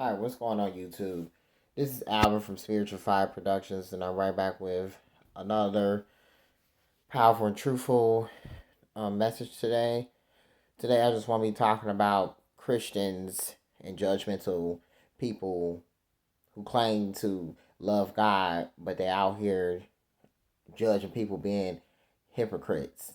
Hi, what's going on YouTube? This is Albert from Spiritual Fire Productions, and I'm right back with another powerful and truthful message today. Today, I just want to be talking about Christians and judgmental people who claim to love God, but they're out here judging people being hypocrites.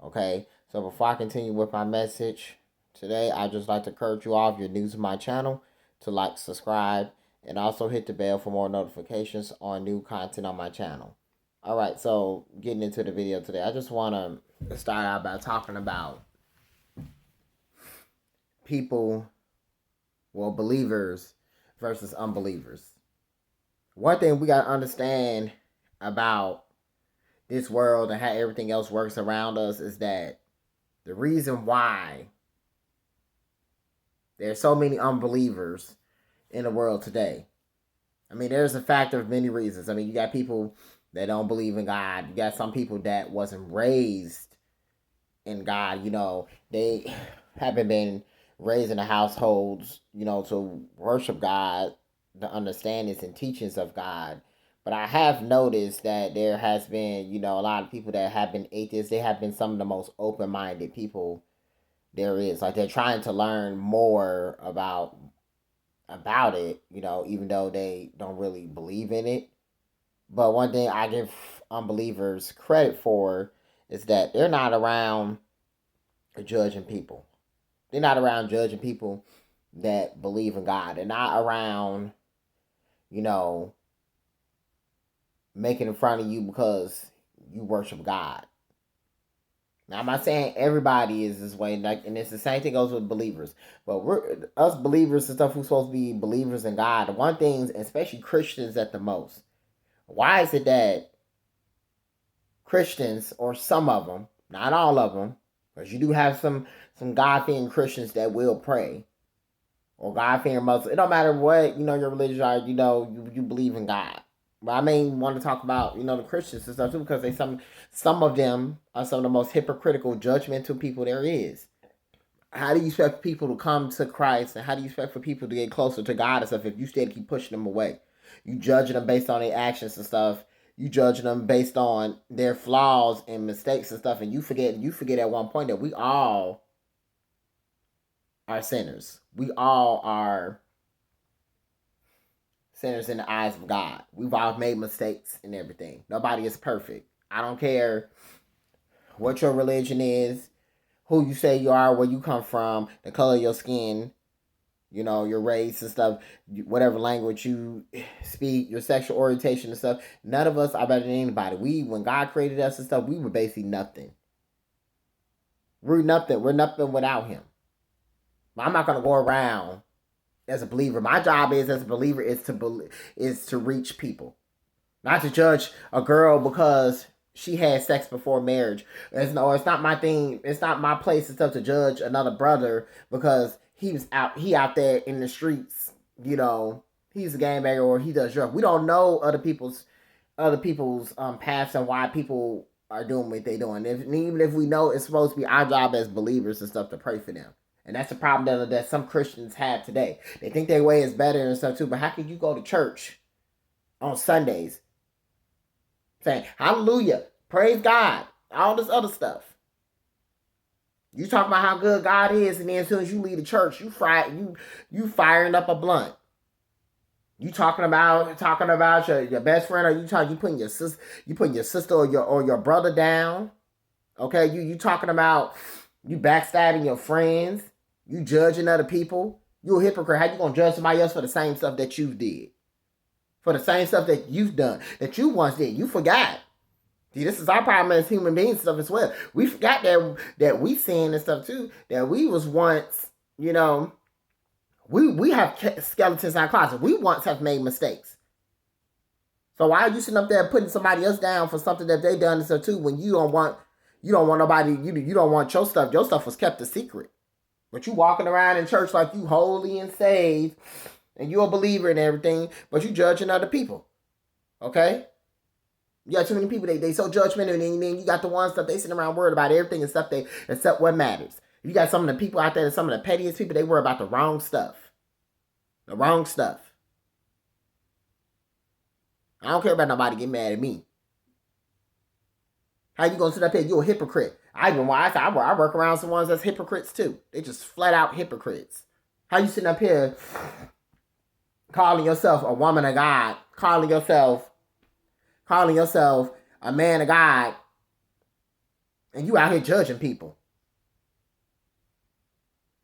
Okay, so before I continue with my message today, I just like to encourage you all, if you're new to my channel, to like, subscribe, and also hit the bell for more notifications on new content on my channel. All right, so getting into the video today, I just want to start out by talking about people, well, believers versus unbelievers. One thing we got to understand about this world and how everything else works around us is that the reason why there's so many unbelievers in the world today. I mean, there's a factor of many reasons. I mean, you got people that don't believe in God. You got some people that wasn't raised in God. You know, they haven't been raised in the households, you know, to worship God, the understandings and teachings of God. But I have noticed that there has been, you know, a lot of people that have been atheists. They have been some of the most open-minded people there is. Like, they're trying to learn more about it, you know, even though they don't really believe in it. But one thing I give unbelievers credit for is that they're not around judging people. They're not around judging people that believe in God. They're not around, you know, making fun of you because you worship God. Now, I'm not saying everybody is this way, like, and it's the same thing goes with believers. But we're us believers and stuff who's supposed to be believers in God. The one thing, especially Christians at the most, why is it that Christians, or some of them, not all of them, because you do have some God-fearing Christians that will pray, or God-fearing Muslims. It don't matter what, you know, your religion are, you know, you believe in God. But I may want to talk about, you know, the Christians and stuff too, because some of them are some of the most hypocritical, judgmental people there is. How do you expect people to come to Christ, and how do you expect for people to get closer to God and stuff if you still keep pushing them away? You judging them based on their actions and stuff. You judging them based on their flaws and mistakes and stuff, and you forget at one point that we all are sinners. We all are sinners in the eyes of God. We've all made mistakes and everything. Nobody is perfect. I don't care what your religion is, who you say you are, where you come from, the color of your skin, you know, your race and stuff, whatever language you speak, your sexual orientation and stuff. None of us are better than anybody. When God created us and stuff, we were basically nothing. We're nothing. We're nothing without Him. But I'm not gonna go around as a believer. My job is as a believer is to reach people, not to judge a girl because she had sex before marriage. It's not my thing. It's not my place and stuff to judge another brother because he out there in the streets. You know, he's a gangbanger or he does drugs. We don't know other people's past and why people are doing what they're doing. Even if we know, it's supposed to be our job as believers and stuff to pray for them. And that's the problem that some Christians have today. They think their way is better and stuff too. But how can you go to church on Sundays saying hallelujah, praise God, all this other stuff? You talk about how good God is, and then as soon as you leave the church, you firing up a blunt. You talking about your best friend, or you putting your sister or your brother down. Okay, you talking about you backstabbing your friends. You judging other people. You a hypocrite. How you gonna judge somebody else for the same stuff that you did? For the same stuff that you've done, that you once did. You forgot. See, this is our problem as human beings and stuff as well. We forgot that we sin and stuff too. That we was once, you know, we have skeletons in our closet. We once have made mistakes. So why are you sitting up there putting somebody else down for something that they done and stuff too when you don't want nobody, you don't want your stuff. Your stuff was kept a secret. But you walking around in church like you holy and saved, and you're a believer and everything, but you judging other people. Okay? You got too many people, they so judgmental, and then you got the ones that they sitting around worried about everything except what matters. You got some of the people out there, some of the pettiest people, they worry about the wrong stuff. The wrong stuff. I don't care about nobody getting mad at me. How you gonna sit up here? You a hypocrite. I work around some ones that's hypocrites too. They just flat out hypocrites. How you sitting up here calling yourself a woman of God, calling yourself a man of God, and you out here judging people?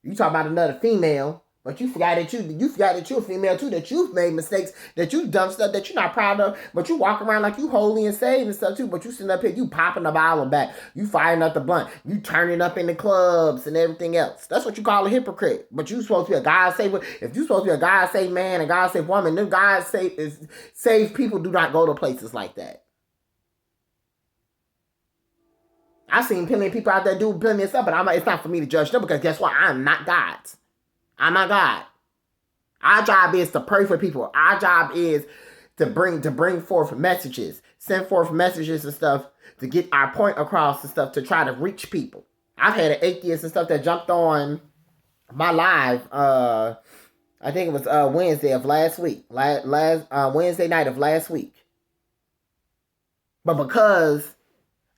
You talk about another female, but you forgot that you're a female too, that you've made mistakes, that you've done stuff that you're not proud of, but you walk around like you holy and saved and stuff too, but you sitting up here, you popping the bottle back, you firing up the blunt, you turning up in the clubs and everything else. That's what you call a hypocrite. But you supposed to be a God-saved, if you supposed to be a God-saved man and God-saved woman, then God-saved people do not go to places like that. I've seen plenty of people out there do plenty of stuff, but it's not for me to judge them, because guess what? I'm not God. I'm not God. Our job is to pray for people. Our job is to bring forth messages, send forth messages and stuff to get our point across and stuff, to try to reach people. I've had an atheist and stuff that jumped on my live. I think it was Wednesday of last week, Wednesday night of last week. But because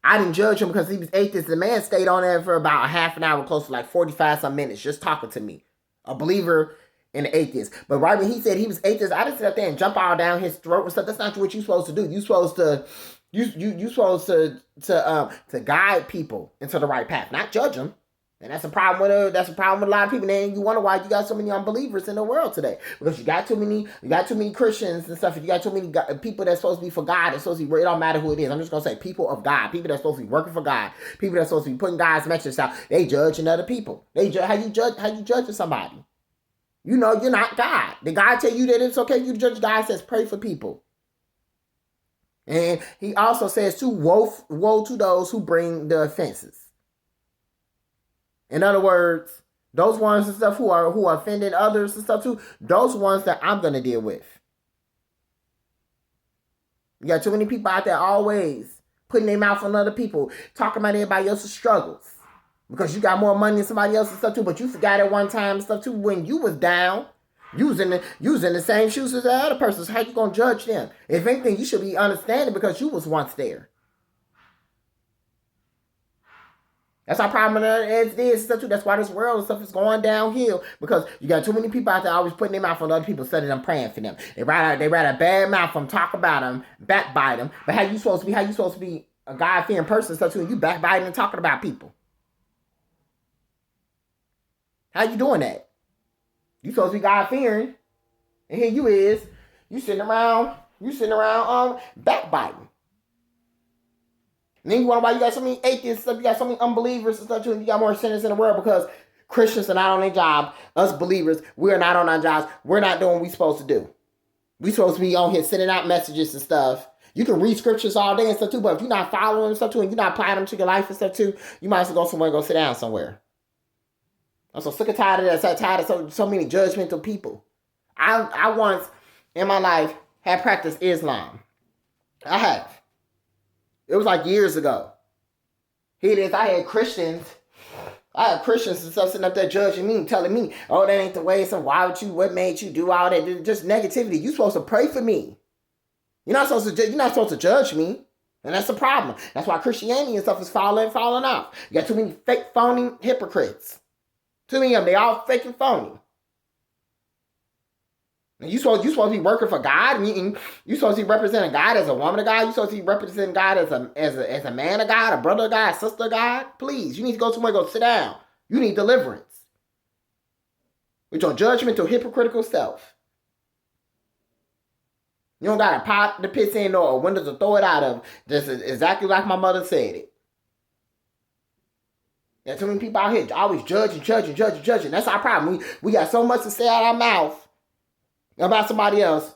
I didn't judge him because he was atheist, the man stayed on there for about a half an hour, close to like 45 some minutes, just talking to me. A believer and an atheist. But right when he said he was atheist, I didn't sit up there and jump all down his throat and stuff. That's not what you're supposed to do. You're supposed to to guide people into the right path, not judge them. And that's a problem with a lot of people. And you wonder why you got so many unbelievers in the world today, because you got too many Christians and stuff. You got too many people that's supposed to be for God. It's supposed to be. It don't matter who it is. I'm just gonna say people of God, people that's supposed to be working for God, people that's supposed to be putting God's message out. They judging other people. They judge how you judging somebody. You know you're not God. Did God tell you that it's okay you to judge? God says pray for people. And he also says to woe to those who bring the offenses. In other words, those ones and stuff who are offending others and stuff too, those ones that I'm gonna deal with. You got too many people out there always putting their mouth on other people, talking about everybody else's struggles, because you got more money than somebody else and stuff too. But you forgot at one time and stuff too, when you was down, using the same shoes as the other person. How you gonna judge them? If anything, you should be understanding because you was once there. That's our problem as it is stuff too. That's why this world and stuff is going downhill, because you got too many people out there always putting their mouth on other people instead of them praying for them. They rather bad mouth from talk about them, backbite them. But how you supposed to be a God-fearing person and stuff too, and you backbiting and talking about people? How you doing that? You supposed to be God-fearing, and here you sitting around backbiting. And then you wonder why you got so many atheists and stuff, you got so many unbelievers and stuff too, and you got more sinners in the world, because Christians are not on their job. Us believers, we're not on our jobs. We're not doing what we're supposed to do. We're supposed to be on here sending out messages and stuff. You can read scriptures all day and stuff too, but if you're not following them stuff too, and you're not applying them to your life and stuff too, you might as well go somewhere and go sit down somewhere. I'm so sick and tired of that. So tired of so many judgmental people. I once in my life had practiced Islam. I have. It was like years ago. Here it is. I had Christians and stuff sitting up there judging me and telling me, oh, that ain't the way. So what made you do all that? Just negativity. You supposed to pray for me. You're not supposed to judge me. And that's the problem. That's why Christianity and stuff is falling off. You got too many fake, phony hypocrites. Too many of them. They all fake and phony. And you supposed to be working for God, and you supposed to be representing God as a woman of God. You supposed to be representing God as a man of God, a brother of God, sister of God. Please, you need to go somewhere, go sit down. You need deliverance with your judgmental, hypocritical self. You don't got a pot to piss in or a window to throw it out of. Just exactly like my mother said it. There's too many people out here always judging. That's our problem. We got so much to say out our mouth about somebody else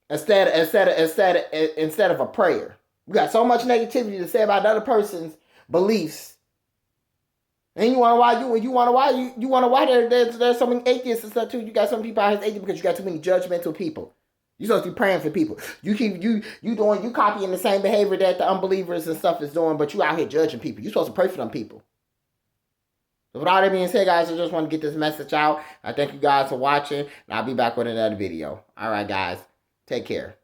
instead of a prayer. We got so much negativity to say about another person's beliefs. And you wonder why there's so many atheists and stuff too. You got some people out here atheists because you got too many judgmental people. You're supposed to be praying for people. You copying the same behavior that the unbelievers and stuff is doing, but you out here judging people. You're supposed to pray for them people. So with all that being said, guys, I just want to get this message out. I thank you guys for watching, and I'll be back with another video. All right, guys. Take care.